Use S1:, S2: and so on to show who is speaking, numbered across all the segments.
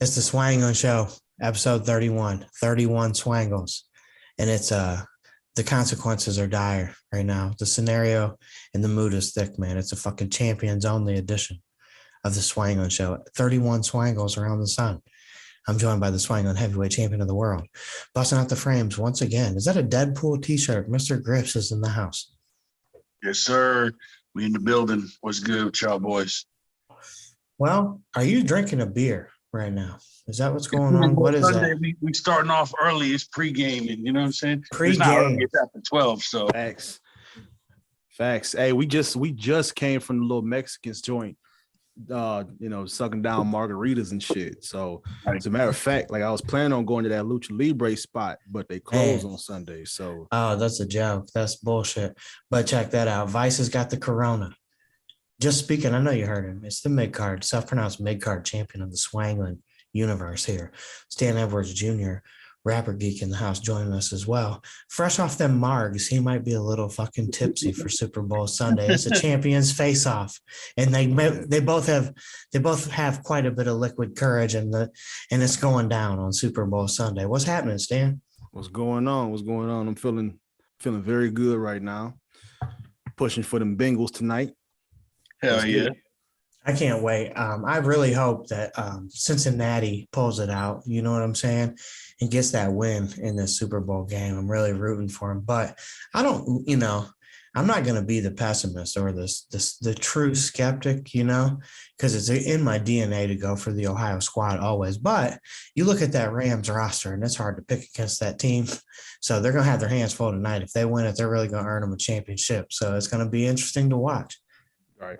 S1: It's the Swanglin Show, episode 31, 31 Swangles. And it's the consequences are dire right now. The scenario and the mood is thick, man. It's a fucking champions only edition of the Swanglin Show. 31 Swangles around the sun. I'm joined by the Swanglin heavyweight champion of the world. Busting out the frames once again. Is that a Deadpool t-shirt? MrGrippz is in the house.
S2: Yes, sir. We in the building. What's good with y'all boys?
S1: Well, are you drinking a beer right now? Is that what's going on? What is
S2: Sunday,
S1: that?
S2: We starting off early. It's pre-gaming. You know what I'm saying?
S1: Pre-game.
S2: It's not early. It's after 12. So
S3: Facts. Hey, we just came from the little Mexicans joint. Sucking down margaritas and shit. So as a matter of fact, like I was planning on going to that Lucha Libre spot, but they closed on Sunday. So
S1: that's a joke. That's bullshit. But check that out. Vice has got the Corona. Just speaking, I know you heard him. It's the mid-card, self-pronounced mid-card champion of the Swanglin universe here. Stan Edwards Jr., rapper geek in the house, joining us as well. Fresh off them margs, he might be a little fucking tipsy for Super Bowl Sunday. It's a champions face-off, and they both have quite a bit of liquid courage, and it's going down on Super Bowl Sunday. What's happening, Stan?
S3: What's going on? I'm feeling very good right now. Pushing for them Bengals tonight.
S2: Hell yeah.
S1: I can't wait. I really hope that Cincinnati pulls it out, you know what I'm saying, and gets that win in this Super Bowl game. I'm really rooting for him. But I'm not going to be the pessimist or the true skeptic, because it's in my DNA to go for the Ohio squad always. But you look at that Rams roster, and it's hard to pick against that team. So they're going to have their hands full tonight. If they win it, they're really going to earn them a championship. So it's going to be interesting to watch.
S2: Right.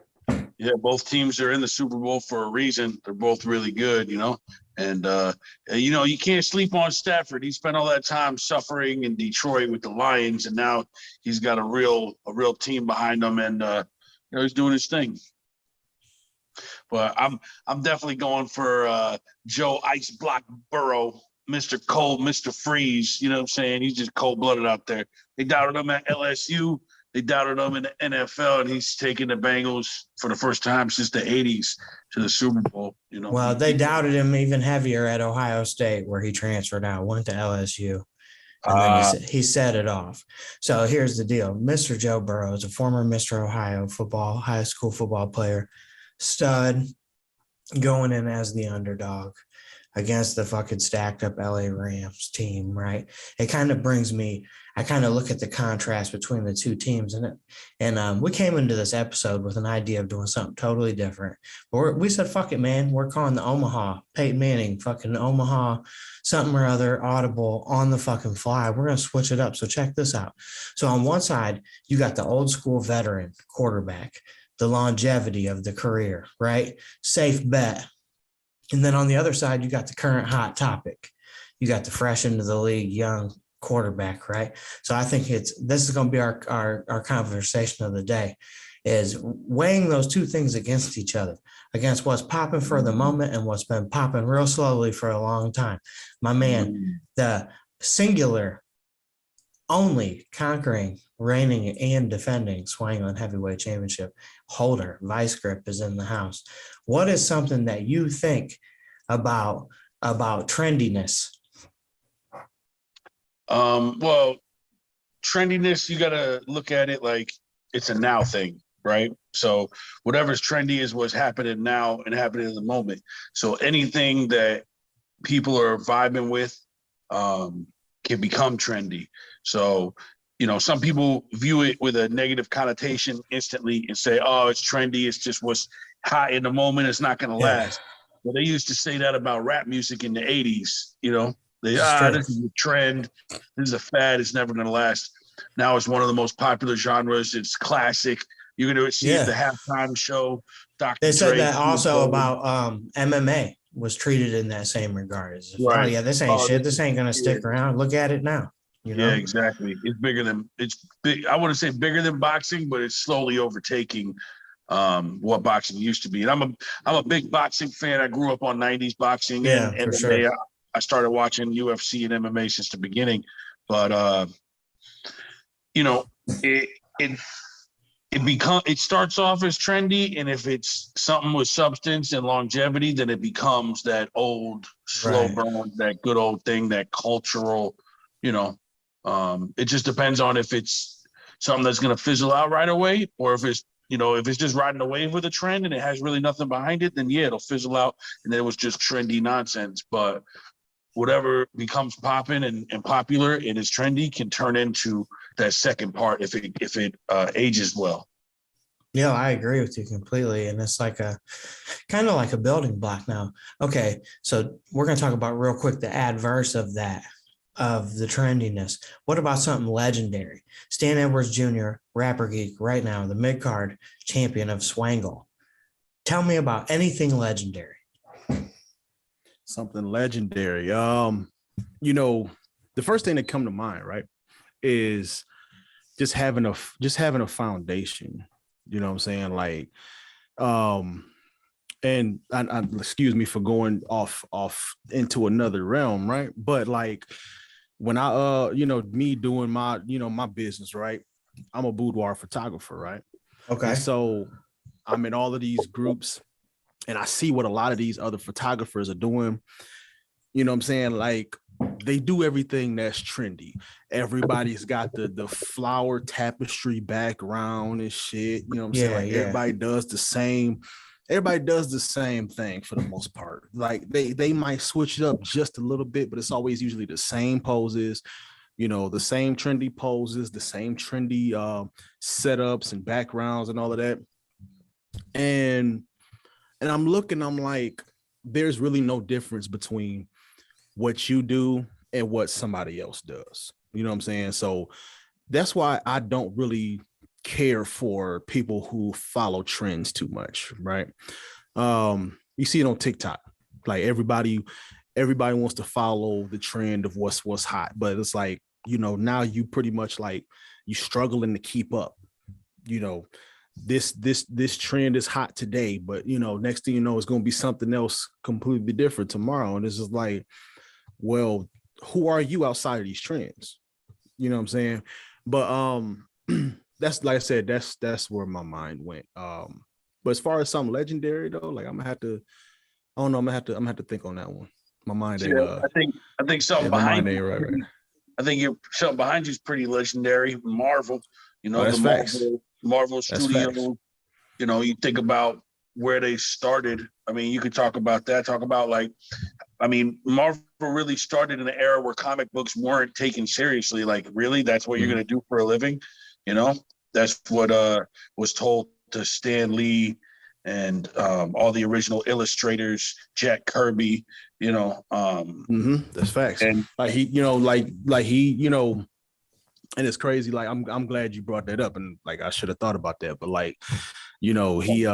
S2: Yeah, both teams are in the Super Bowl for a reason. They're both really good, and you can't sleep on Stafford. He spent all that time suffering in Detroit with the Lions, and now he's got a real team behind him, and he's doing his thing. But I'm definitely going for Joe Ice Block Burrow, Mr. Cold, Mr. Freeze. You know what I'm saying? He's just cold-blooded out there. They doubted him at LSU. They doubted him in the NFL, and he's taking the Bengals for the first time since the 80s to the Super Bowl.
S1: Well, they doubted him even heavier at Ohio State, where he transferred out, went to LSU, and then he set it off. So here's the deal. Mr. Joe Burrow is a former Mr. Ohio high school football player, stud, going in as the underdog against the fucking stacked up LA Rams team, right? It kind of brings me, I kind of look at the contrast between the two teams, and we came into this episode with an idea of doing something totally different. But we said, fuck it, man. We're calling the Omaha, Peyton Manning, fucking Omaha, something or other, audible on the fucking fly. We're going to switch it up. So check this out. So on one side, you got the old school veteran quarterback, the longevity of the career, right? Safe bet. And then on the other side, you got the current hot topic. You got the fresh into the league, young quarterback, right? So I think this is going to be our conversation of the day, is weighing those two things against each other, against what's popping for the moment and what's been popping real slowly for a long time. My man, the singular, only conquering, reigning, and defending Swanglin Heavyweight Championship holder, Vice Grip, is in the house. What is something that you think about trendiness?
S2: Well, trendiness, you got to look at it like it's a now thing, right? So whatever's trendy is what's happening now and happening in the moment. So anything that people are vibing with can become trendy. So, some people view it with a negative connotation instantly and say, oh, it's trendy. It's just what's hot in the moment. It's not going to last. Well, they used to say that about rap music in the 80s, this is a trend. This is a fad. It's never going to last. Now it's one of the most popular genres. It's classic. You're going to see the halftime show.
S1: They said that also about MMA was treated in that same regard. Right. Oh, yeah, this ain't shit. This ain't going to stick around. Look at it now.
S2: Yeah, exactly. It's big. I wouldn't say bigger than boxing, but it's slowly overtaking what boxing used to be. And I'm a big boxing fan. I grew up on 90s boxing.
S1: Yeah,
S2: and
S1: for sure.
S2: I started watching UFC and MMA since the beginning. But it starts off as trendy, and if it's something with substance and longevity, then it becomes that old slow burn, that good old thing, that cultural, you know. It just depends on if it's something that's going to fizzle out right away, or if it's, you know, if it's just riding a wave with a trend and it has really nothing behind it, then yeah, it'll fizzle out and it was just trendy nonsense. But whatever becomes popping and popular and is trendy can turn into that second part if it ages well.
S1: Yeah, I agree with you completely. And it's like a kind of like a building block now. Okay, so we're going to talk about real quick the adverse of that, of the trendiness. What about something legendary? Stan Edwards Jr., Rapper Geek, right now, the mid-card champion of Swangle. Tell me about anything legendary.
S3: Something legendary. You know, the first thing that come to mind, right, is just having a foundation. You know what I'm saying? Like, and I excuse me for going off into another realm, right? But like when I you know, me doing my, you know, my business, right? I'm a boudoir photographer, right?
S1: Okay.
S3: And so I'm in all of these groups and I see what a lot of these other photographers are doing. You know what I'm saying? Like they do everything that's trendy. Everybody's got the flower tapestry background and shit. You know what I'm saying? Like everybody does the same. Everybody does the same thing for the most part. Like they might switch it up just a little bit, but it's always usually the same poses, you know, the same trendy poses, the same trendy setups and backgrounds and all of that. And I'm looking, I'm like, there's really no difference between what you do and what somebody else does. You know what I'm saying? So that's why I don't really care for people who follow trends too much, right? You see it on TikTok. Like everybody wants to follow the trend of what's hot, but it's like, you know, now you pretty much like you struggling to keep up. You know, this trend is hot today, but you know, next thing you know, it's going to be something else completely different tomorrow. And it's just like, well, who are you outside of these trends? You know what I'm saying? But that's, like I said, that's where my mind went. But as far as something legendary though, like I'm gonna have to think on that one. My mind ain't
S2: I think something behind you.
S3: Right.
S2: I think something behind you is pretty legendary. Marvel, you know,
S3: that's facts.
S2: Marvel Studio. You know, you think about where they started. I mean, you could talk about that. Talk about like, I mean, Marvel really started in an era where comic books weren't taken seriously. Like, really, that's what you're gonna do for a living? You know, that's what was told to Stan Lee and all the original illustrators, Jack Kirby. You know,
S3: that's facts. And like he, you know, like he, you know, and it's crazy. Like I'm glad you brought that up, and like I should have thought about that. But like, you know, he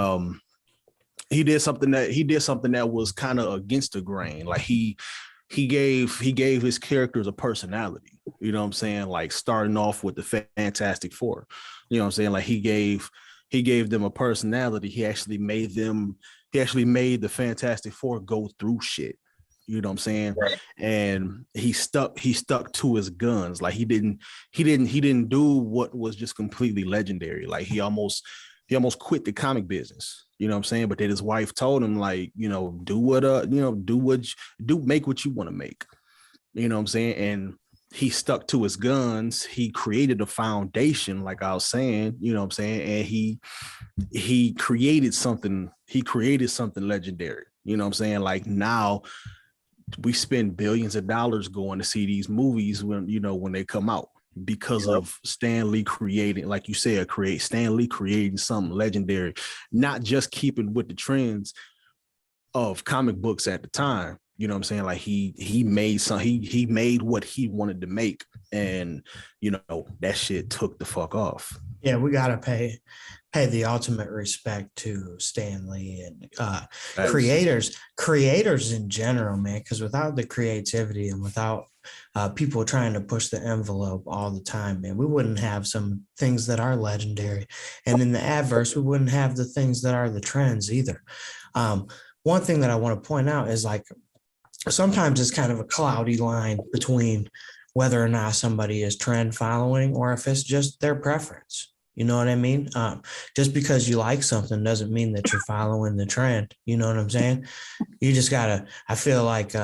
S3: did something that was kind of against the grain. Like he gave his characters a personality. You know what I'm saying? Like starting off with the Fantastic Four. You know what I'm saying? Like he gave them a personality. He actually made the Fantastic Four go through shit. You know what I'm saying? Right. And he stuck to his guns. Like he didn't do what was just completely legendary. Like he almost quit the comic business. You know what I'm saying? But then his wife told him, like, you know, make what you want to make. You know what I'm saying? And he stuck to his guns. He created a foundation, like I was saying, you know what I'm saying? And he created something legendary. You know what I'm saying? Like now we spend billions of dollars going to see these movies when they come out because of Stan Lee creating, like you said, Stan Lee creating something legendary, not just keeping with the trends of comic books at the time. You know what I'm saying? Like he made what he wanted to make, and you know that shit took the fuck off.
S1: Yeah, we gotta pay the ultimate respect to Stan Lee and creators in general, man. Because without the creativity and without people trying to push the envelope all the time, man, we wouldn't have some things that are legendary, and in the adverse, we wouldn't have the things that are the trends either. One thing that I want to point out is like, sometimes it's kind of a cloudy line between whether or not somebody is trend following or if it's just their preference. You know what I mean? Just because you like something doesn't mean that you're following the trend. You know what I'm saying? You just gotta, I feel like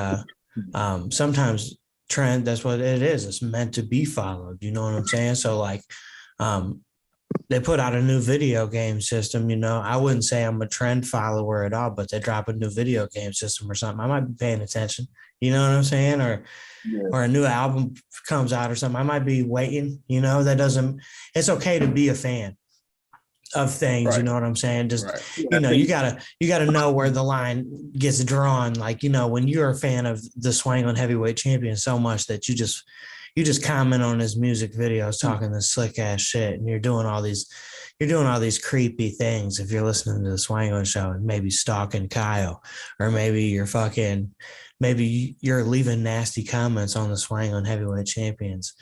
S1: sometimes trend, that's what it is. It's meant to be followed. You know what I'm saying? So like they put out a new video game system, you know. I wouldn't say I'm a trend follower at all, but they drop a new video game system or something, I might be paying attention. You know what I'm saying? Or a new album comes out or something, I might be waiting. You know, that doesn't, it's okay to be a fan of things.
S3: Right.
S1: You know what I'm saying? Just,
S3: Right.
S1: you know, you gotta know where the line gets drawn. Like, you know, when you're a fan of the Swanglin heavyweight champion so much that you just comment on his music videos talking this slick ass shit, and you're doing all these creepy things if you're listening to the Swanglin Show, and maybe stalking Kyle, or maybe you're leaving nasty comments on the Swanglin heavyweight champions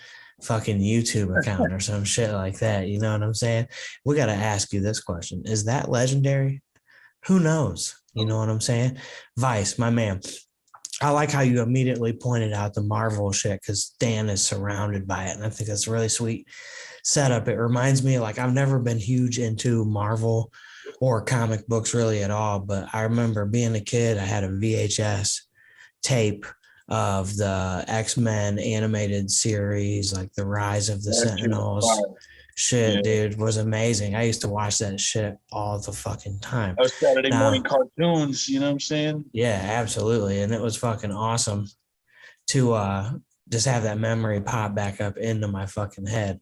S1: fucking YouTube account or some shit like that. You know what I'm saying? We got to ask you this question. Is that legendary? Who knows? You know what I'm saying? Vice, my man. I like how you immediately pointed out the Marvel shit, because Dan is surrounded by it. And I think that's a really sweet setup. It reminds me, like, I've never been huge into Marvel or comic books really at all. But I remember being a kid, I had a VHS tape of the X-Men animated series, like the Rise of the Sentinels. Shit, dude, was amazing. I used to watch that shit all the fucking time.
S2: Those Saturday morning cartoons, you know what I'm saying?
S1: Yeah, absolutely. And it was fucking awesome to just have that memory pop back up into my fucking head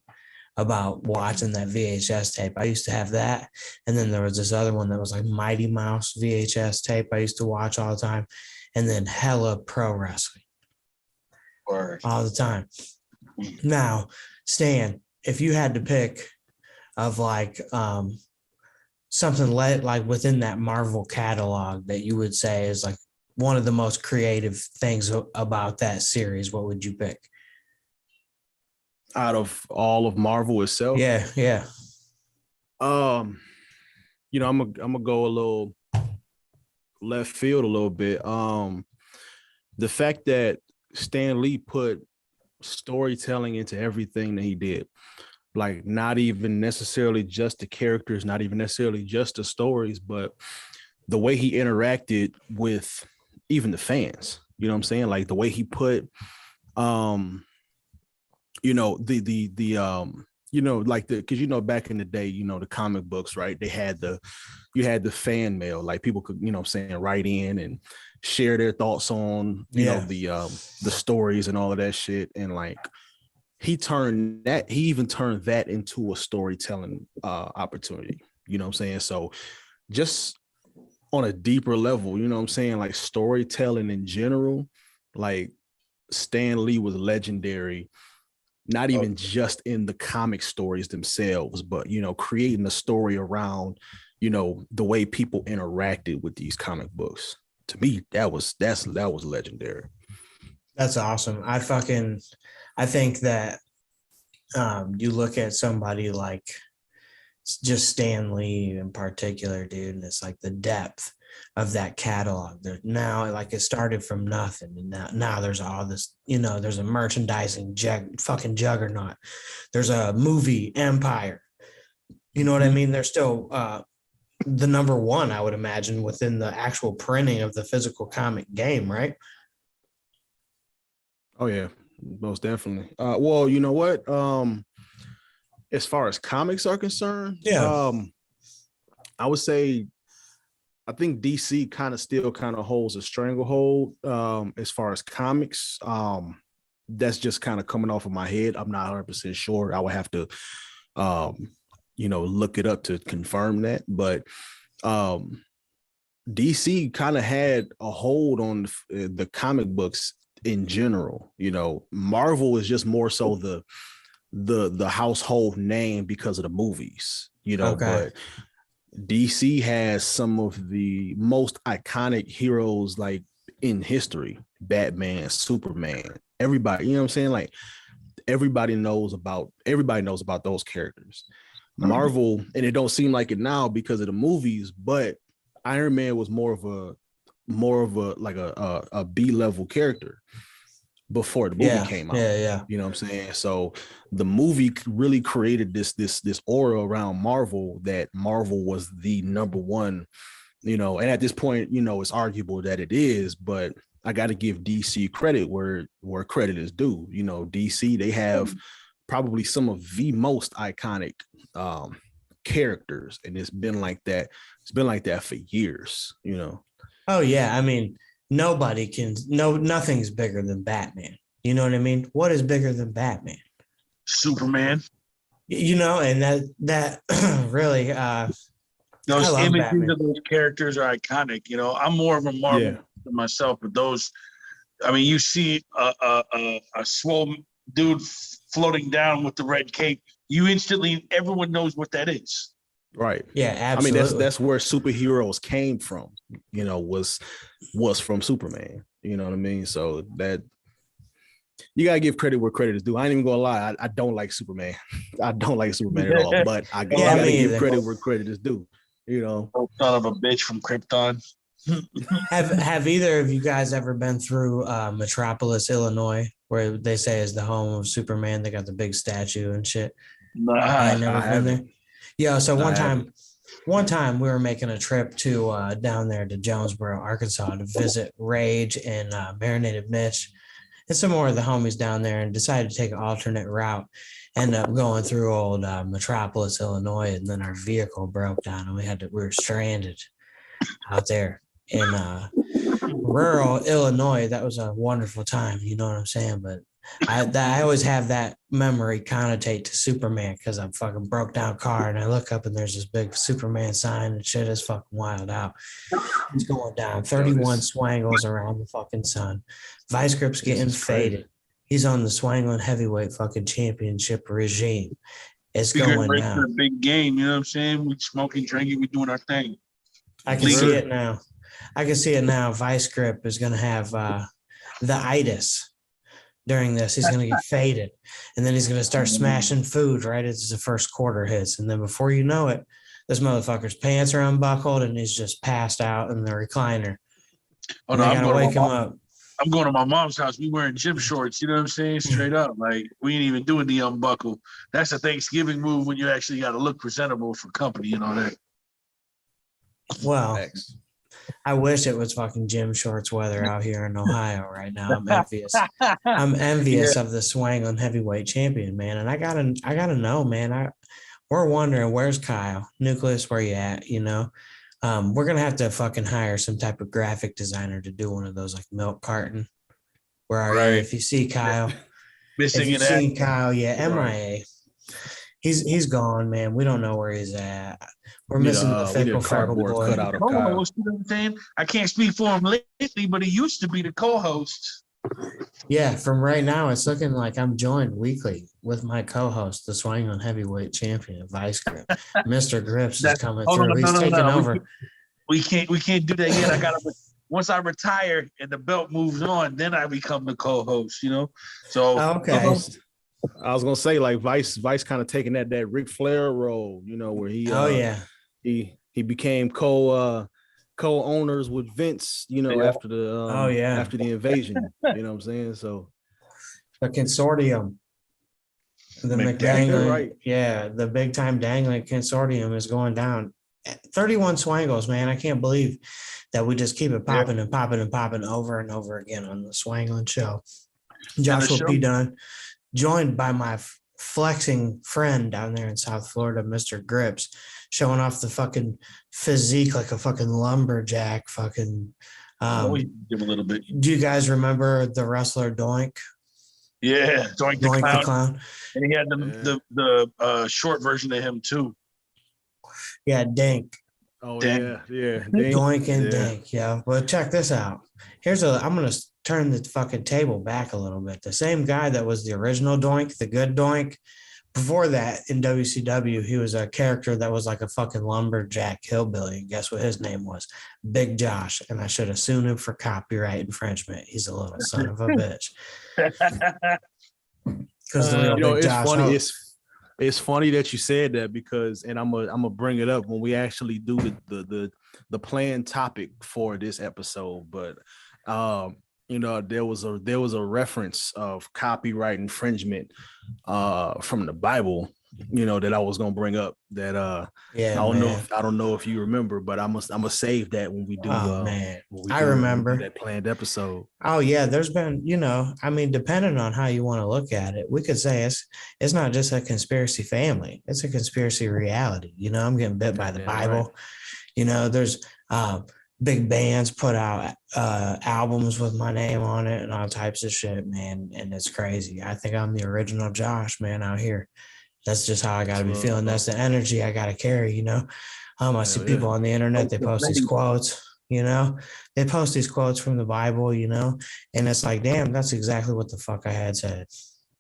S1: about watching that VHS tape. I used to have that. And then there was this other one that was like Mighty Mouse VHS tape I used to watch all the time. And then hella pro wrestling all the time. Now, Stan, if you had to pick of like something like within that Marvel catalog that you would say is like one of the most creative things about that series, what would you pick?
S3: Out of all of Marvel itself?
S1: Yeah.
S3: You know, I'm gonna go a little left field a little bit. The fact that Stan Lee put storytelling into everything that he did, like not even necessarily just the characters, not even necessarily just the stories, but the way he interacted with even the fans. You know what I'm saying? Like the way he put you know, because you know, back in the day, you know, the comic books, right? You had the fan mail, like people could, you know what I'm saying, write in and share their thoughts on, you know, the stories and all of that shit. And like he even turned that into a storytelling opportunity. You know what I'm saying? So just on a deeper level, you know what I'm saying, like storytelling in general, like Stan Lee was legendary. Not even just in the comic stories themselves, but, you know, creating a story around, you know, the way people interacted with these comic books. To me, that was legendary. That's
S1: awesome. I think that you look at somebody like just Stan Lee in particular, dude, and it's like the depth of that catalog. There now, like, it started from nothing, and now there's all this, you know, there's a merchandising fucking juggernaut. There's a movie empire. You know what I mean? There's still the number one, I would imagine, within the actual printing of the physical comic game, right?
S3: Oh yeah, most definitely. Well, you know what? As far as comics are concerned, I would say I think DC still holds a stranglehold as far as comics. That's just kind of coming off of my head. I'm not 100% sure. I would have to, you know, look it up to confirm that. But DC kind of had a hold on the comic books in general. You know, Marvel is just more so the household name because of the movies. You know, but DC has some of the most iconic heroes like in history. Batman, Superman, everybody, you know what I'm saying? Like everybody knows about those characters. Marvel, and it don't seem like it now because of the movies, but Iron Man was more of a like a B-level character. before the movie came out.
S1: Yeah.
S3: You know what I'm saying? So the movie really created this aura around Marvel, that Marvel was the number one, you know, and at this point, you know, it's arguable that it is, but I got to give DC credit where credit is due. You know, DC, they have probably some of the most iconic characters, and it's been like that. It's been like that for years, you know.
S1: Oh yeah, I mean, nothing's bigger than Batman. You know what I mean? What is bigger than Batman?
S2: Superman.
S1: You know, and that really
S2: those images Batman. Of those characters are iconic. You know, I'm more of a Marvel myself, but those, I mean, you see a swole dude floating down with the red cape, you instantly, everyone knows what that is.
S3: Right.
S1: Yeah, absolutely.
S3: I mean, that's where superheroes came from, you know, was from Superman. You know what I mean? So that you gotta give credit where credit is due. I ain't even gonna lie, I don't like Superman. I don't like Superman at all, but I gotta give credit where credit is due. You know,
S2: son of a bitch from Krypton.
S1: Have either of you guys ever been through Metropolis, Illinois, where they say is the home of Superman? They got the big statue and shit. I never been there. Yeah, so one time we were making a trip to down there to Jonesboro, Arkansas, to visit Rage and Marinated Mitch and some more of the homies down there, and decided to take an alternate route. End up going through old Metropolis, Illinois, and then our vehicle broke down, and we were stranded out there in rural Illinois. That was a wonderful time, you know what I'm saying? But I always have that memory connotate to Superman, because I fucking broke down car and I look up and there's this big Superman sign and shit is fucking wild out. It's going down 31 swangles around the fucking sun. MrGrippz getting faded. He's on the Swanglin heavyweight fucking championship regime. It's going down.
S2: A big game, you know what I'm saying? We smoking, drinking, we doing our thing.
S1: I can see it now. MrGrippz is going to have the itis during this. He's going to get faded, and then he's going to start smashing food right as the first quarter hits. And then before you know it, this motherfucker's pants are unbuckled and he's just passed out in the recliner.
S2: Oh, no, I'm going to wake him up. I'm going to my mom's house. We wearing gym shorts, you know what I'm saying? Straight up. Like, we ain't even doing the unbuckle. That's a Thanksgiving move when you actually got to look presentable for company and all that.
S1: Well, thanks. I wish it was fucking gym shorts weather out here in Ohio right now. I'm envious. I'm envious of the Swanglin heavyweight champion, man. And I gotta know, man. We're wondering, where's Kyle? Nucleus, where you at? You know, we're gonna have to fucking hire some type of graphic designer to do one of those, like milk carton. Where are you? If you see Kyle,
S2: missing
S1: if you see Kyle, MIA. He's gone, man. We don't know where he's at. We're missing the fickle cardboard cutout of Kyle.
S2: You know what I'm saying? I can't speak for him lately, but he used to be the co-host.
S1: Yeah, from right now, it's looking like I'm joined weekly with my co-host, the Swanglin heavyweight champion, MrGrippz. MrGrippz is coming through. He's taking over.
S2: We can't do that yet. Once I retire and the belt moves on, then I become the co-host. You know, so
S1: okay.
S3: I was gonna say, like, Vice kind of taking that Ric Flair role, you know, where he he became co-owners with Vince, you know, after the after the invasion, you know what I'm saying? So
S1: the consortium, the McDangling, right? Yeah, the big time dangling consortium is going down. 31 swangles, man. I can't believe that we just keep it popping and popping and popping over and over again on the Swanglin Show. Joshua P. Dunn, joined by my flexing friend down there in South Florida, MrGrippz, showing off the fucking physique like a fucking lumberjack. Fucking.
S2: Give a little bit.
S1: Do you guys remember the wrestler Doink?
S2: Yeah, Doink the clown. And he had the short version of him too.
S1: Yeah, Dink.
S3: Oh, Dink. Yeah.
S1: Doink and Dink. Yeah. Well, check this out. I'm gonna turn the fucking table back a little bit. The same guy that was the original Doink, the good Doink, before that in WCW, he was a character that was like a fucking lumberjack hillbilly. Guess what his name was? Big Josh. And I should have sued him for copyright infringement. He's a little son of a bitch. Because the real Big Josh.
S3: Funny. It's funny that you said that, because, and I'm gonna bring it up when we actually do the planned topic for this episode. But there was a reference of copyright infringement from the Bible, that I was gonna bring up. That
S1: Yeah,
S3: I don't know if you remember, but I'm gonna save that when we do.
S1: Oh man, I
S3: when we
S1: remember
S3: do that planned episode.
S1: Oh yeah, there's been, I mean, depending on how you want to look at it, we could say it's not just a conspiracy family; it's a conspiracy reality. I'm getting bit by the Bible. Right. There's big bands put out albums with my name on it and all types of shit, man, and it's crazy. I think I'm the original Josh, man, out here. That's just how I got to be feeling. That's the energy I got to carry. I see people on the internet, they post these quotes. They post these quotes from the Bible, and it's like, damn, that's exactly what the fuck I had said,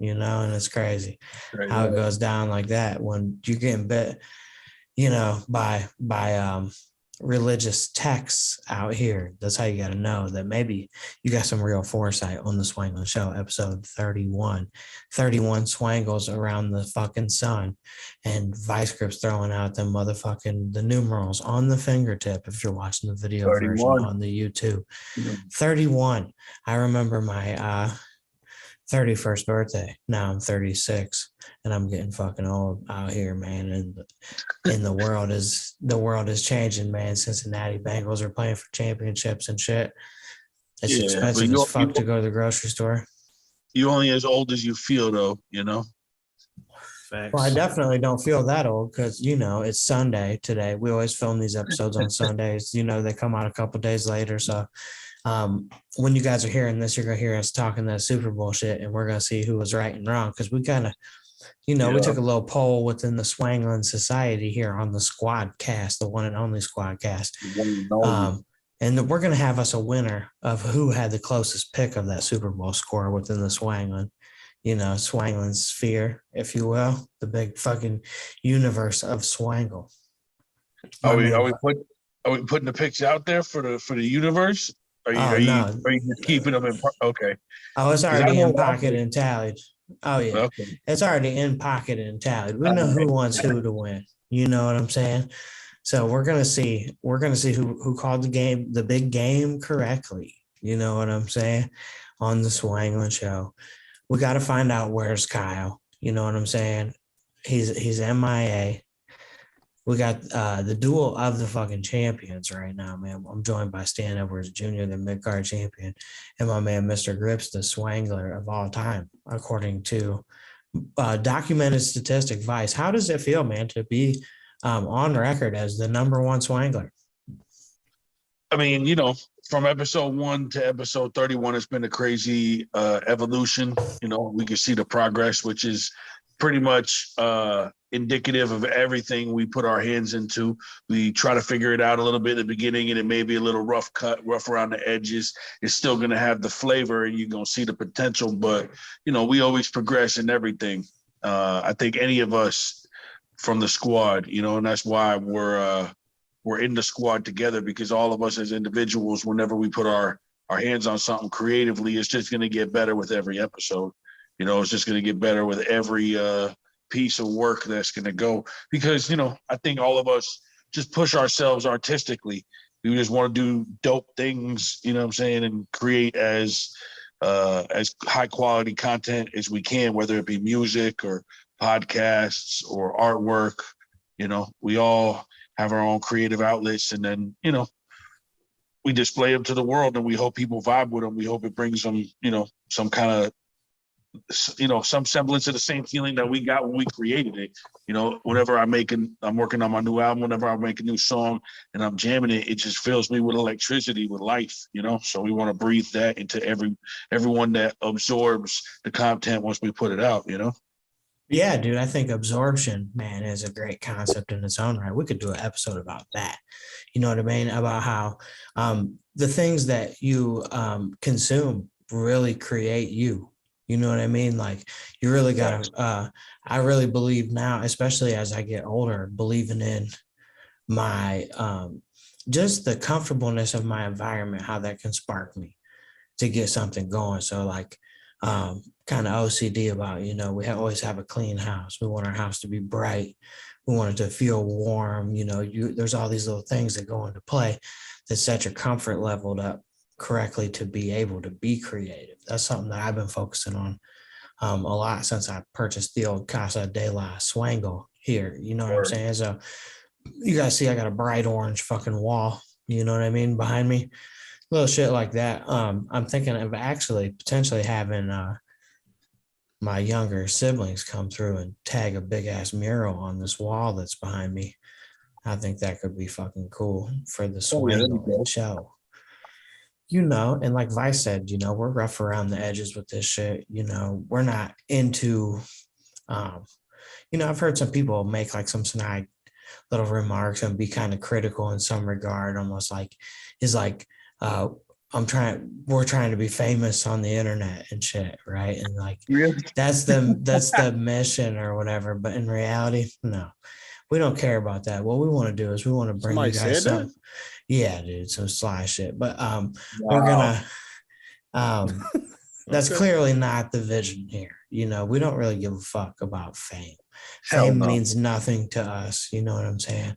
S1: and it's crazy how it goes down like that when you're getting bit, by religious texts out here. That's how you got to know that maybe you got some real foresight on the Swanglin Show, episode 31 swangles around the fucking sun, and MrGrippz throwing out them the numerals on the fingertip. If you're watching the video 31. Version on the YouTube, 31. I remember my 31st birthday. Now I'm 36 and I'm getting fucking old out here, man. And the world is changing, man. Cincinnati Bengals are playing for championships and shit. It's expensive as fuck to go to the grocery store.
S2: You only as old as you feel, though,
S3: Facts.
S1: Well, I definitely don't feel that old because, it's Sunday today. We always film these episodes on Sundays. They come out a couple days later. So when you guys are hearing this, you're going to hear us talking that Super Bowl shit, and we're going to see who was right and wrong because we kind of, we took a little poll within the Swanglin Society here on the Squadcast, the one and only Squadcast. And we're going to have us a winner of who had the closest pick of that Super Bowl score within the Swanglin, Swanglin sphere, if you will, the big fucking universe of Swangle.
S2: Are we putting the picks out there for the universe? Are you just keeping them in? Okay.
S1: Oh, it's already in pocket and tallied. Oh yeah, okay. It's already in pocket and tallied. We know who wants who to win. You know what I'm saying? So we're gonna see who called the big game correctly. You know what I'm saying? On the Swanglin Show, we got to find out where's Kyle. You know what I'm saying? He's MIA. We got the duel of the fucking champions right now, man. I'm joined by Stan Edwards Jr., the mid-card champion, and my man, MrGrippz, the swangler of all time, according to documented statistic Vice. How does it feel, man, to be on record as the number one swangler?
S2: I mean, from episode 1 to episode 31, it's been a crazy evolution. We can see the progress, which is pretty much indicative of everything we put our hands into. We try to figure it out a little bit in the beginning, and it may be a little rough around the edges. It's still going to have the flavor, and you're going to see the potential. But, we always progress in everything. I think any of us from the squad, and that's why we're in the squad together, because all of us as individuals, whenever we put our hands on something creatively, it's just going to get better with every episode. It's just going to get better with every piece of work that's going to go, because, I think all of us just push ourselves artistically. We just want to do dope things, and create as high quality content as we can, whether it be music or podcasts or artwork. We all have our own creative outlets, and then, we display them to the world, and we hope people vibe with them. We hope it brings them, some kind of, some semblance of the same feeling that we got when we created it. Whenever I'm working on my new album, whenever I make a new song and I'm jamming it, it just fills me with electricity, with life, so we want to breathe that into everyone that absorbs the content once we put it out.
S1: Yeah, dude, I think absorption, man, is a great concept in its own right. We could do an episode about that. You know what I mean? About how the things that you consume really create you. You know what I mean? Like, you really got to, I really believe now, especially as I get older, believing in my, just the comfortableness of my environment, how that can spark me to get something going. So like, kind of OCD about, we always have a clean house. We want our house to be bright. We want it to feel warm. There's all these little things that go into play that set your comfort leveled up correctly to be able to be creative. That's something that I've been focusing on a lot since I purchased the old Casa de la Swangle here. You know what I'm saying? So you guys see I got a bright orange fucking wall, you know what I mean, behind me. Little shit like that. I'm thinking of actually potentially having my younger siblings come through and tag a big ass mural on this wall that's behind me. I think that could be fucking cool for the Swanglin Show. You know, and like Vice said, you know, we're rough around the edges with this shit. You know, we're not into, you know, I've heard some people make like some snide little remarks and be kind of critical in some regard, almost like is like, we're trying to be famous on the internet and shit, right? And like that's the mission or whatever. But in reality, no, we don't care about that. What we want to do is we want to bring you guys some, yeah, dude, some sly shit. But we're gonna that's clearly not the vision here. You know, we don't really give a fuck about fame. Fame means nothing to us. You know what I'm saying?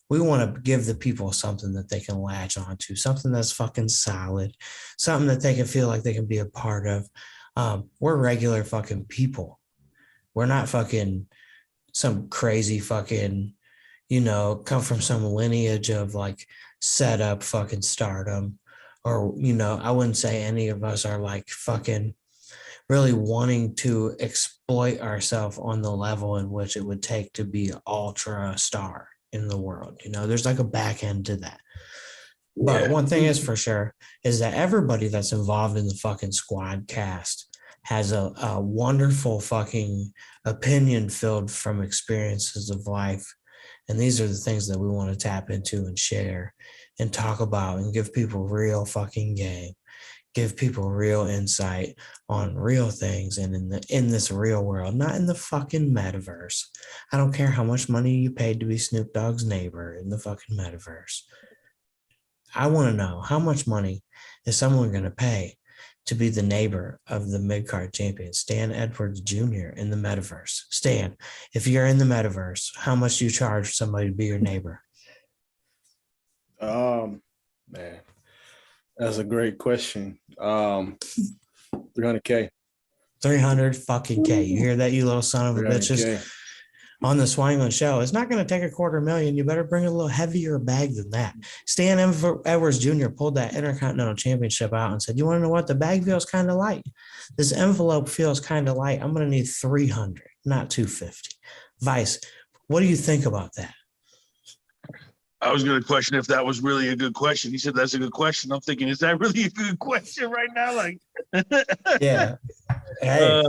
S1: We want to give the people something that they can latch onto, something that's fucking solid, something that they can feel like they can be a part of. We're regular fucking people. We're not fucking some crazy fucking, you know, come from some lineage of like set up fucking stardom. Or, you know, I wouldn't say any of us are like fucking really wanting to exploit ourselves on the level in which it would take to be an ultra star in the world. You know, there's like a back end to that. But one thing is for sure is that everybody that's involved in the fucking squadcast has a wonderful fucking opinion filled from experiences of life. And these are the things that we want to tap into and share and talk about and give people real fucking game, give people real insight on real things and in this real world, not in the fucking metaverse. I don't care how much money you paid to be Snoop Dogg's neighbor in the fucking metaverse. I want to know how much money is someone going to pay to be the neighbor of the mid-card champion, Stan Edwards Jr. in the metaverse. Stan, if you're in the metaverse, how much do you charge somebody to be your neighbor?
S3: Man, that's a great question. 300K.
S1: 300 fucking K. You hear that, you little son of a bitches? On the Swanglin Show, it's not going to take $250,000. You better bring a little heavier bag than that. Stan Edwards Jr. pulled that Intercontinental Championship out and said, you want to know what? The bag feels kind of light. This envelope feels kind of light. I'm going to need 300, not 250. Vice, what do you think about that?
S2: I was going to question if that was really a good question. He said, that's a good question. I'm thinking, is that really a good question right now? Like,
S1: yeah. Hey.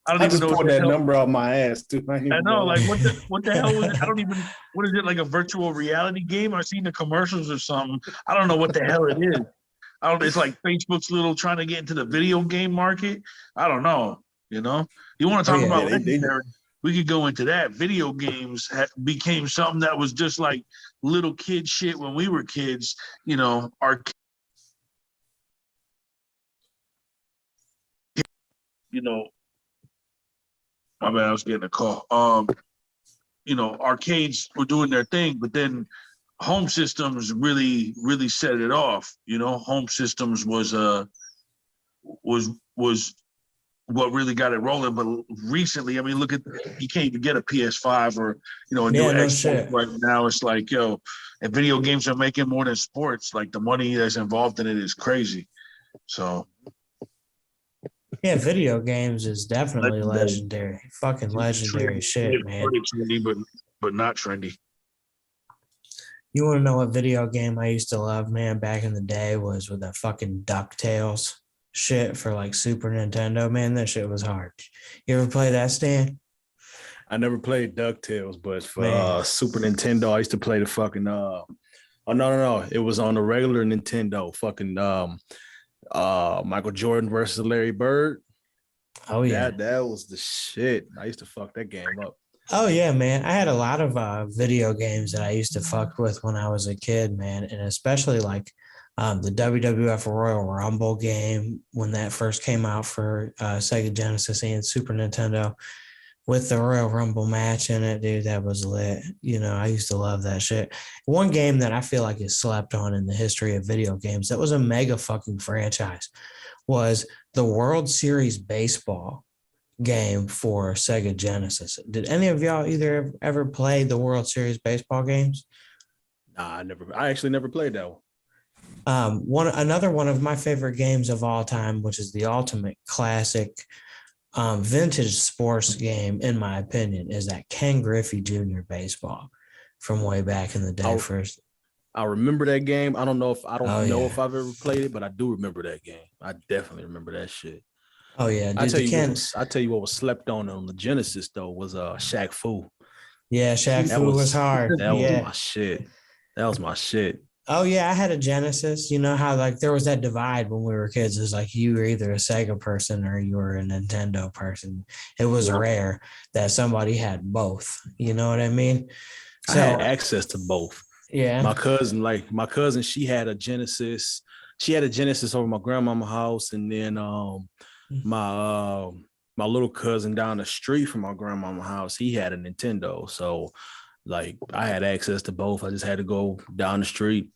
S3: I don't even know what that number out my ass too.
S2: I know, like what the hell was it? I don't even. What is it, like a virtual reality game? I've seen the commercials or something. I don't know what the hell it is. It's like Facebook's little trying to get into the video game market. I don't know. You know, you want to talk about legendary? We could go into that. Video games became something that was just like little kid shit when we were kids. You know, my bad, I was getting a call. You know, arcades were doing their thing, but then home systems really, really set it off. You know, home systems was what really got it rolling. But recently, I mean, look at, you can't even get a PS5 or, you know, a new Xbox right now. It's like, yo, if video games are making more than sports, like the money that's involved in it is crazy. So.
S1: Yeah, video games is definitely legendary. Fucking legendary shit, man.
S2: Trendy, but not trendy.
S1: You want to know what video game I used to love, man, back in the day was with that fucking DuckTales shit for like Super Nintendo, man. That shit was hard. You ever play that, Stan?
S3: I never played DuckTales, but for Super Nintendo, I used to play the fucking no. It was on the regular Nintendo. Fucking Michael Jordan versus Larry Bird.
S1: Oh yeah,
S3: that was the shit. I used to fuck that game up.
S1: Oh yeah, man. I had a lot of video games that I used to fuck with when I was a kid, man, and especially like the WWF Royal Rumble game when that first came out for Sega Genesis and Super Nintendo, with the Royal Rumble match in it, dude. That was lit. You know, I used to love that shit. One game that I feel like is slept on in the history of video games that was a mega fucking franchise was the World Series Baseball game for Sega Genesis. Did any of y'all either ever play the World Series Baseball games?
S3: Nah, I actually never played that one.
S1: Another one of my favorite games of all time, which is the ultimate classic vintage sports game, in my opinion, is that Ken Griffey Jr. Baseball from way back in the day.
S3: I remember that game. I don't know if
S1: if
S3: I've ever played it, but I do remember that game. I definitely remember that shit.
S1: Oh yeah, dude,
S3: I tell you what was slept on the Genesis though was Shaq Fu.
S1: Yeah, Shaq Fu was hard.
S3: That was my shit. That was my shit.
S1: Oh yeah, I had a Genesis. You know how like there was that divide when we were kids. It was like you were either a Sega person or you were a Nintendo person. It was rare that somebody had both. You know what I mean?
S3: So, I had access to both.
S1: Yeah.
S3: My cousin, she had a Genesis. She had a Genesis over my grandmama's house, and then my little cousin down the street from my grandmama's house, he had a Nintendo. So like I had access to both. I just had to go down the street.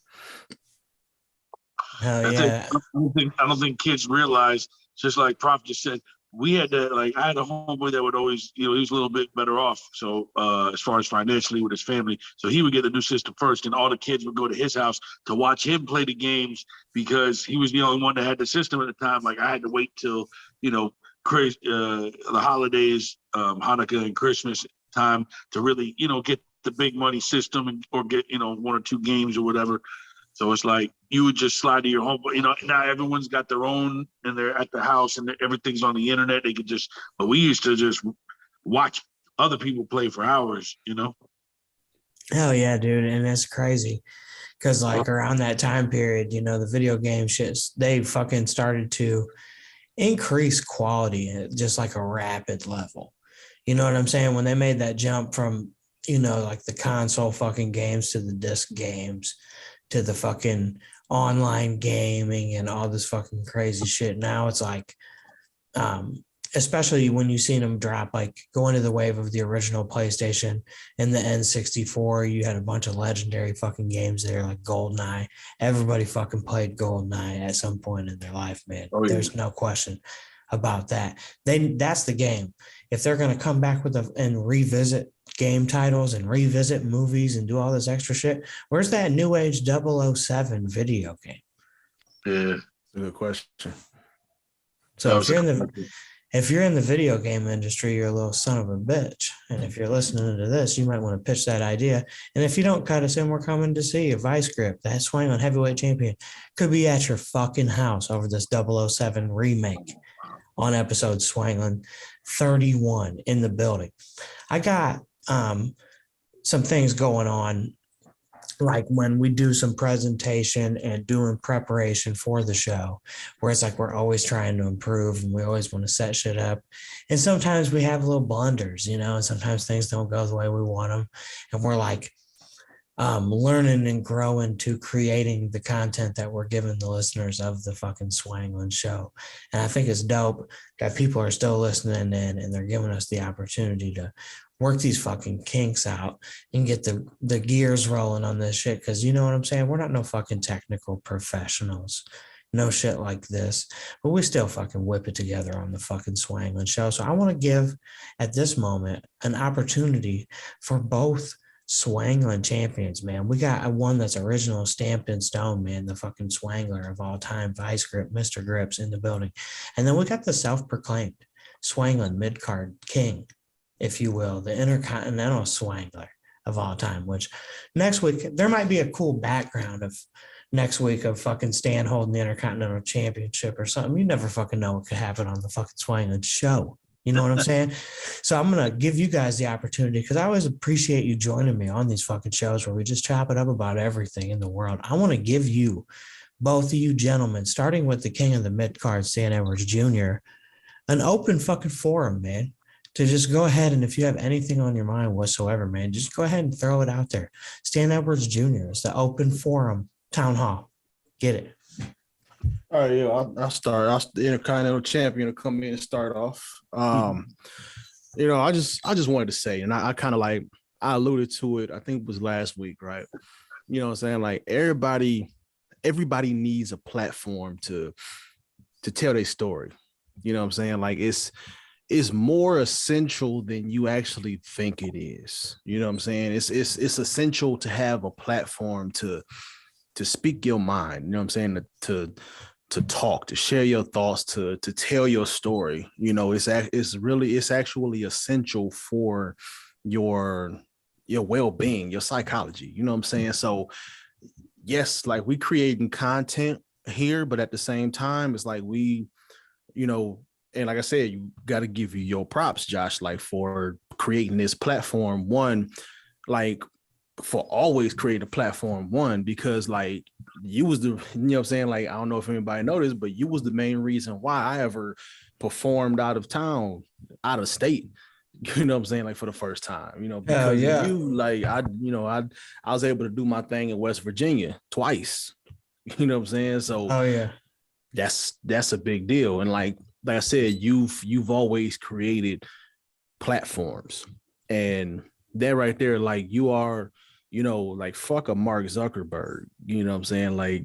S1: Hell yeah.
S2: I don't think kids realize, just like Prof just said, we had to, like, I had a homeboy that would always, you know, he was a little bit better off. So as far as financially with his family, so he would get the new system first, and all the kids would go to his house to watch him play the games because he was the only one that had the system at the time. Like I had to wait till, you know, the holidays, Hanukkah and Christmas time to really, you know, get the big money system or get, you know, one or two games or whatever. So it's like you would just slide to your home, but you know, now everyone's got their own and they're at the house and everything's on the internet. They could just, but we used to just watch other people play for hours, you know?
S1: Hell yeah, dude. And it's crazy because like around that time period, you know, the video game shits, they fucking started to increase quality at just like a rapid level. You know what I'm saying? When they made that jump from, you know, like the console fucking games to the disc games to the fucking online gaming and all this fucking crazy shit. Now it's like, especially when you've seen them drop, like go into the wave of the original PlayStation and the N64, you had a bunch of legendary fucking games there, like GoldenEye. Everybody fucking played GoldenEye at some point in their life, man. Oh, yeah. There's no question about that. That's the game. If they're going to come back with and revisit game titles and revisit movies and do all this extra shit, where's that new age 007 video game?
S2: Yeah,
S3: good question.
S1: So if you're in the video game industry, you're a little son of a bitch. And if you're listening to this, you might want to pitch that idea. And if you don't cut us in, we're coming to see you. Vice-Grip, that Swanglin heavyweight champion, could be at your fucking house over this 007 remake on episode Swanglin 31 in the building. I got some things going on, like when we do some presentation and doing preparation for the show, where it's like we're always trying to improve and we always want to set shit up. And sometimes we have little blunders, you know, and sometimes things don't go the way we want them. And we're like learning and growing to creating the content that we're giving the listeners of the fucking Swanglin Show. And I think it's dope that people are still listening in and they're giving us the opportunity to work these fucking kinks out and get the gears rolling on this shit. Cause you know what I'm saying? We're not no fucking technical professionals, no shit like this, but we still fucking whip it together on the fucking Swanglin Show. So I want to give at this moment an opportunity for both Swanglin champions, man. We got one that's original stamped in stone, man, the fucking Swangler of all time, Vice-Grip, MrGrippz in the building. And then we got the self-proclaimed Swanglin mid-card king, if you will, the intercontinental Swangler of all time, which next week, there might be a cool background of next week of fucking Stan holding the Intercontinental Championship or something. You never fucking know what could happen on the fucking Swanglin Show. You know what I'm saying? So I'm going to give you guys the opportunity because I always appreciate you joining me on these fucking shows where we just chop it up about everything in the world. I want to give you, both of you gentlemen, starting with the king of the mid-card, Stan Edwards Jr., an open fucking forum, man, to just go ahead and if you have anything on your mind whatsoever, man, just go ahead and throw it out there. Stan Edwards Jr. is the open forum town hall. Get it.
S3: All right, yeah, I'll start. The Intercontinental Champion will come in and start off. I just wanted to say, and I kind of like, I alluded to it, I think it was last week, right? You know what I'm saying? Like everybody needs a platform to tell their story. You know what I'm saying? Like it's more essential than you actually think it is. You know what I'm saying? It's essential to have a platform to speak your mind. You know what I'm saying? To talk, to share your thoughts, to tell your story. You know, it's actually essential for your well-being, your psychology. You know what I'm saying? So yes, like we creating content here, but at the same time, it's like we, and like I said, you got to give you your props, Josh, like for creating this platform. One, like for always create a platform. One, because like you was the, you know what I'm saying? Like, I don't know if anybody noticed, but you was the main reason why I ever performed out of town, out of state. You know what I'm saying? Like for the first time, because of you, like I was able to do my thing in West Virginia twice. You know what I'm saying? So that's a big deal. And like I said, you've always created platforms, and that right there, like you are, like fuck a Mark Zuckerberg. You know what I'm saying? Like,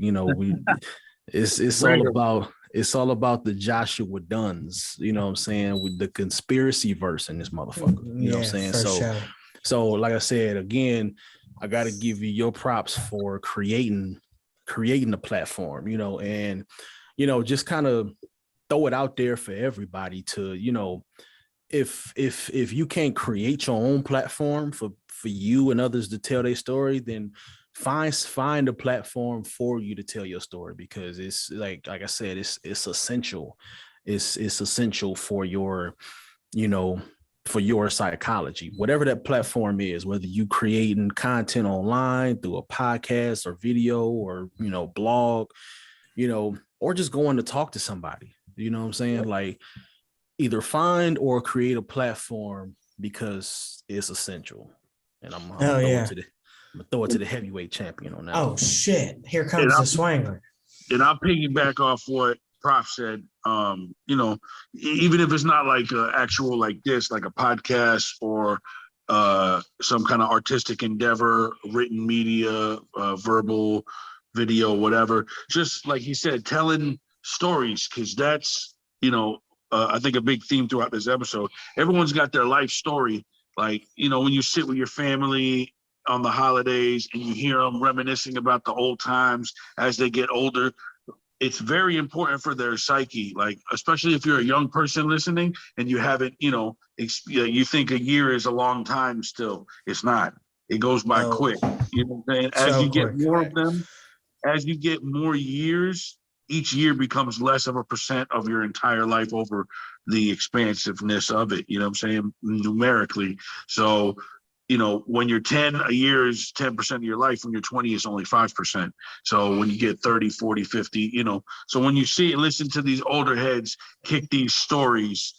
S3: it's all about the Joshua Dunns, you know what I'm saying, with the conspiracy verse in this motherfucker. You know what I'm saying? So like I said, again, I got to give you your props for creating the platform, and just kind of throw it out there for everybody to, if you can't create your own platform for you and others to tell their story, then find a platform for you to tell your story, because it's like I said, it's essential. It's essential for your, for your psychology, whatever that platform is, whether you creating content online through a podcast or video or, blog, or just going to talk to somebody, you know what I'm saying? Like either find or create a platform, because it's essential. And I'm gonna throw it to the heavyweight champion on that.
S1: Oh shit! Here comes the Swangler.
S2: And I'll piggyback off what Prof said. Even if it's not like an actual like this, like a podcast or some kind of artistic endeavor, written media, verbal, video, whatever. Just like he said, telling stories, because that's I think a big theme throughout this episode. Everyone's got their life story. Like, when you sit with your family on the holidays and you hear them reminiscing about the old times as they get older, it's very important for their psyche. Like, especially if you're a young person listening and you haven't, you think a year is a long time still. It's not. It goes by quick. You know what I'm saying? As you get more of them, as you get more years, each year becomes less of a percent of your entire life over the expansiveness of it, you know what I'm saying, numerically. So, when you're 10, a year is 10% of your life. When you're 20, it's only 5%. So when you get 30, 40, 50, so when you listen to these older heads kick these stories,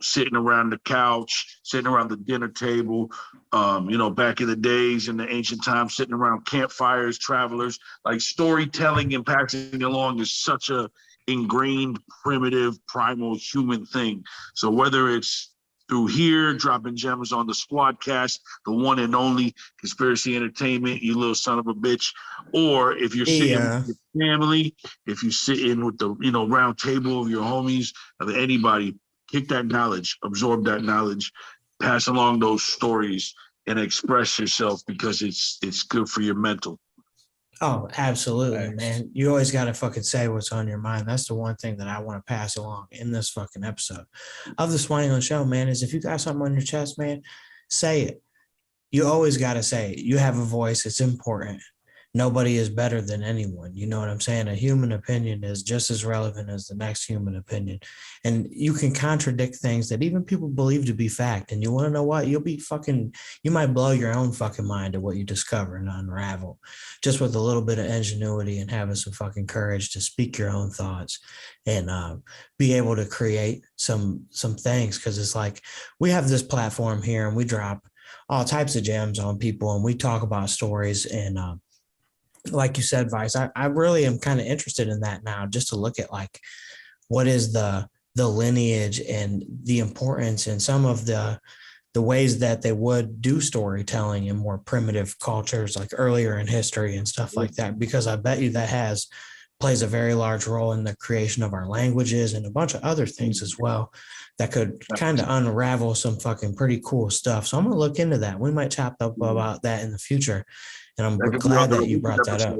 S2: sitting around the couch, sitting around the dinner table, back in the days, in the ancient times, sitting around campfires, travelers, like storytelling and passing along is such a ingrained, primitive, primal human thing. So whether it's through here, dropping gems on the Squadcast, the one and only Conspiracy Entertainment, you little son of a bitch, or if you're sitting with your family, if you sit in with the round table of your homies, of anybody, kick that knowledge, absorb that knowledge, pass along those stories, and express yourself, because it's good for your mental.
S1: Oh, absolutely, man. You always got to fucking say what's on your mind. That's the one thing that I want to pass along in this fucking episode of the Swanglin Show, man, is if you got something on your chest, man, say it. You always got to say it. You have a voice. It's important. Nobody is better than anyone. You know what I'm saying? A human opinion is just as relevant as the next human opinion. And you can contradict things that even people believe to be fact. And you want to know what? You might blow your own fucking mind at what you discover and unravel, just with a little bit of ingenuity and having some fucking courage to speak your own thoughts and be able to create some things. Cause it's like, we have this platform here and we drop all types of gems on people and we talk about stories and, like you said, Vice, I really am kind of interested in that now, just to look at like what is the the lineage and the importance and some of the ways that they would do storytelling in more primitive cultures, like earlier in history and stuff like that, because I bet you that plays a very large role in the creation of our languages and a bunch of other things as well that could kind of unravel some fucking pretty cool stuff. So I'm going to look into that. We might chop up about that in the future. And I'm glad that you brought that up.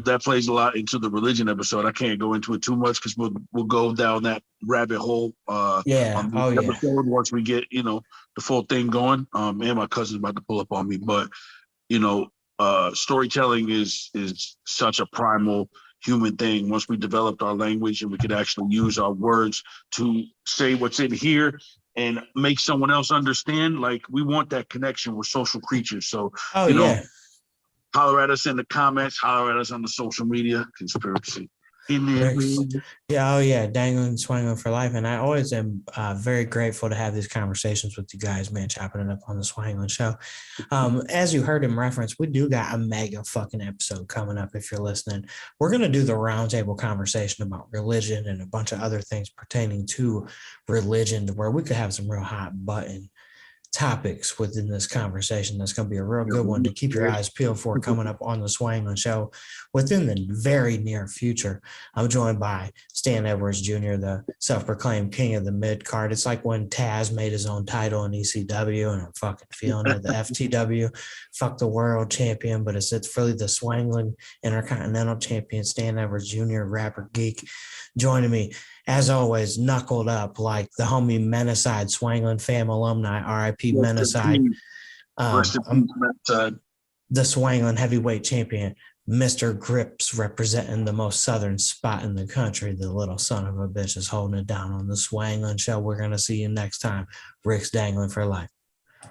S2: That plays a lot into the religion episode. I can't go into it too much because we'll go down that rabbit hole. Episode once we get the full thing going. And my cousin's about to pull up on me, but storytelling is such a primal human thing. Once we developed our language and we could actually use our words to say what's in here and make someone else understand, like we want that connection. We're social creatures, so holler at us in the comments, holler at us on the social media. Conspiracy.
S1: Dangling, swangling for life. And I always am very grateful to have these conversations with you guys, man, chopping it up on the Swanglin Show. As you heard him reference, we do got a mega fucking episode coming up if you're listening. We're going to do the roundtable conversation about religion and a bunch of other things pertaining to religion, to where we could have some real hot button topics within this conversation. That's going to be a real good one to keep your eyes peeled for, coming up on the Swanglin Show within the very near future. I'm joined by Stan Edwards Jr., the self-proclaimed king of the mid-card. It's like when Taz made his own title in ECW, and I'm fucking feeling it. The FTW, fuck the world champion, but it's really the Swanglin Intercontinental Champion, Stan Edwards Jr., rapper geek, joining me as always, knuckled up like the homie Menacide, Swanglin fam alumni, RIP Menacide. The Swanglin heavyweight champion, MrGrippz, representing the most southern spot in the country. The little son of a bitch is holding it down on the Swanglin Show. We're going to see you next time. Rick's dangling for life.